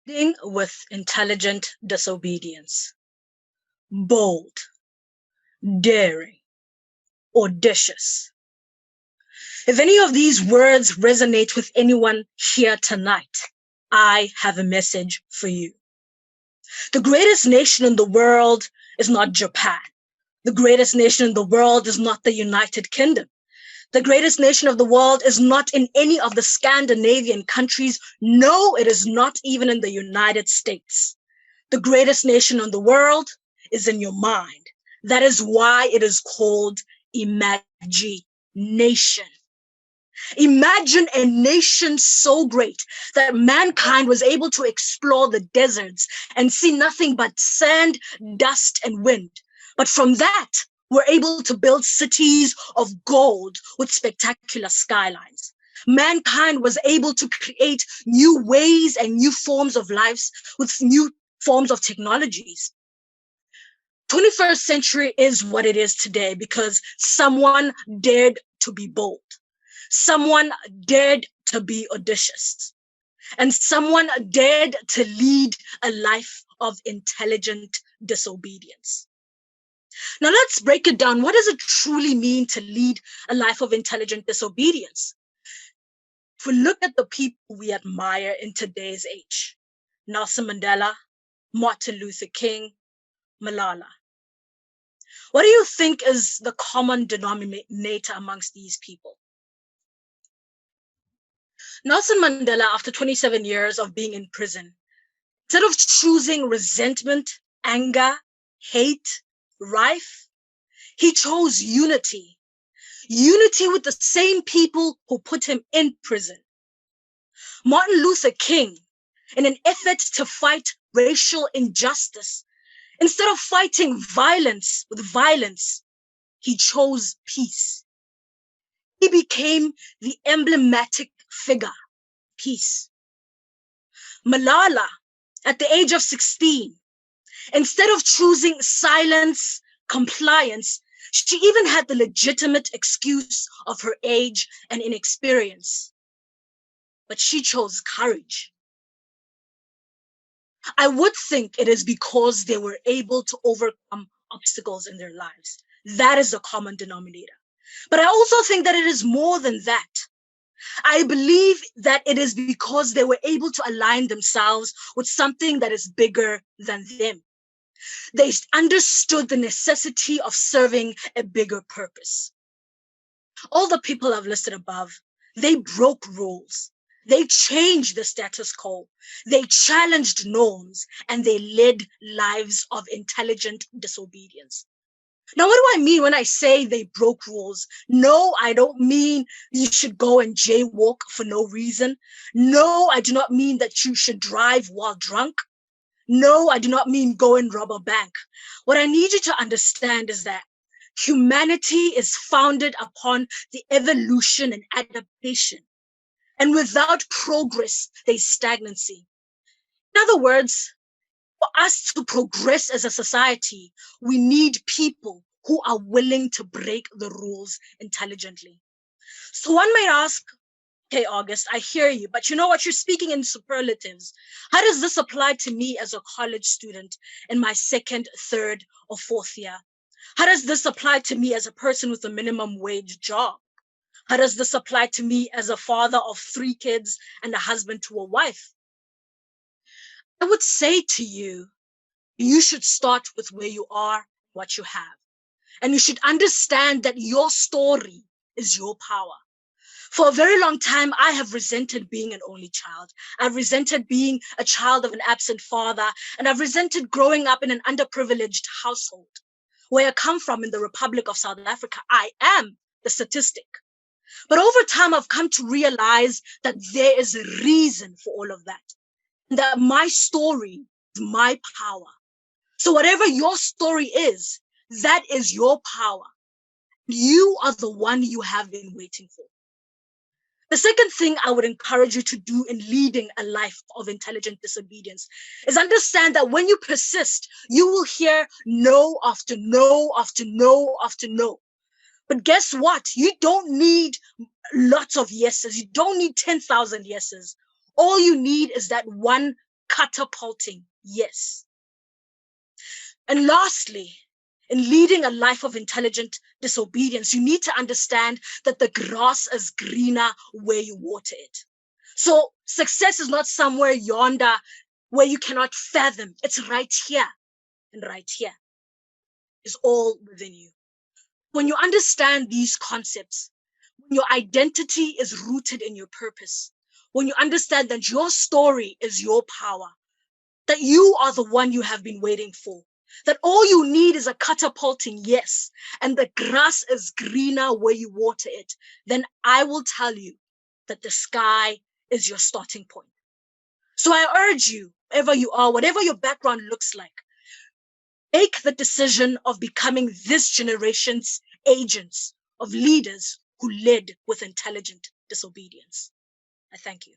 Leading with intelligent disobedience. Bold, daring, audacious. If any of these words resonate with anyone here tonight, I have a message for you. The greatest nation in the world is not Japan. The greatest nation in the world is not the United Kingdom. The greatest nation of the world is not in any of the Scandinavian countries. No, it is not even in the United States. The greatest nation in the world is in your mind. That is why it is called imagination. Imagine a nation so great that mankind was able to explore the deserts and see nothing but sand, dust, and wind. But from that, we're able to build cities of gold with spectacular skylines. Mankind was able to create new ways and new forms of lives with new forms of technologies. 21st century is what it is today because someone dared to be bold. Someone dared to be audacious. And someone dared to lead a life of intelligent disobedience. Now let's break it down. What does it truly mean to lead a life of intelligent disobedience? If we look at the people we admire in today's age, Nelson Mandela, Martin Luther King, Malala. What do you think is the common denominator amongst these people? Nelson Mandela, after 27 years of being in prison, instead of choosing resentment, anger, hate, rife, he chose unity. Unity with the same people who put him in prison. Martin Luther King, in an effort to fight racial injustice, instead of fighting violence with violence, he chose peace. He became the emblematic figure, peace. Malala, at the age of 16, instead of choosing silence, compliance, she even had the legitimate excuse of her age and inexperience. But she chose courage. I would think it is because they were able to overcome obstacles in their lives. That is the common denominator. But I also think that it is more than that. I believe that it is because they were able to align themselves with something that is bigger than them. They understood the necessity of serving a bigger purpose. All the people I've listed above, they broke rules. They changed the status quo. They challenged norms and they led lives of intelligent disobedience. Now, what do I mean when I say they broke rules? No, I don't mean you should go and jaywalk for no reason. No, I do not mean that you should drive while drunk. No, I do not mean go and rob a bank. What I need you to understand is that humanity is founded upon the evolution and adaptation. And without progress, there's stagnancy. In other words, for us to progress as a society, we need people who are willing to break the rules intelligently. So one might ask, okay, August, I hear you, but you know what? You're speaking in superlatives. How does this apply to me as a college student in my second, third, or fourth year? How does this apply to me as a person with a minimum wage job? How does this apply to me as a father of 3 kids and a husband to a wife? I would say to you, you should start with where you are, what you have. And you should understand that your story is your power. For a very long time, I have resented being an only child. I've resented being a child of an absent father, and I've resented growing up in an underprivileged household. Where I come from in the Republic of South Africa, I am the statistic. But over time, I've come to realize that there is a reason for all of that, and that my story is my power. So whatever your story is, that is your power. You are the one you have been waiting for. The second thing I would encourage you to do in leading a life of intelligent disobedience is understand that when you persist, you will hear no after no after no after no. But guess what? You don't need lots of yeses. You don't need 10,000 yeses. All you need is that one catapulting, yes. And lastly, in leading a life of intelligent disobedience, you need to understand that the grass is greener where you water it. So success is not somewhere yonder where you cannot fathom. It's right here, and right here is all within you. When you understand these concepts, when your identity is rooted in your purpose, when you understand that your story is your power, that you are the one you have been waiting for, that all you need is a catapulting yes, and the grass is greener where you water it, then I will tell you that the sky is your starting point. So I urge you, wherever you are, whatever your background looks like, make the decision of becoming this generation's agents of leaders who led with intelligent disobedience. I thank you.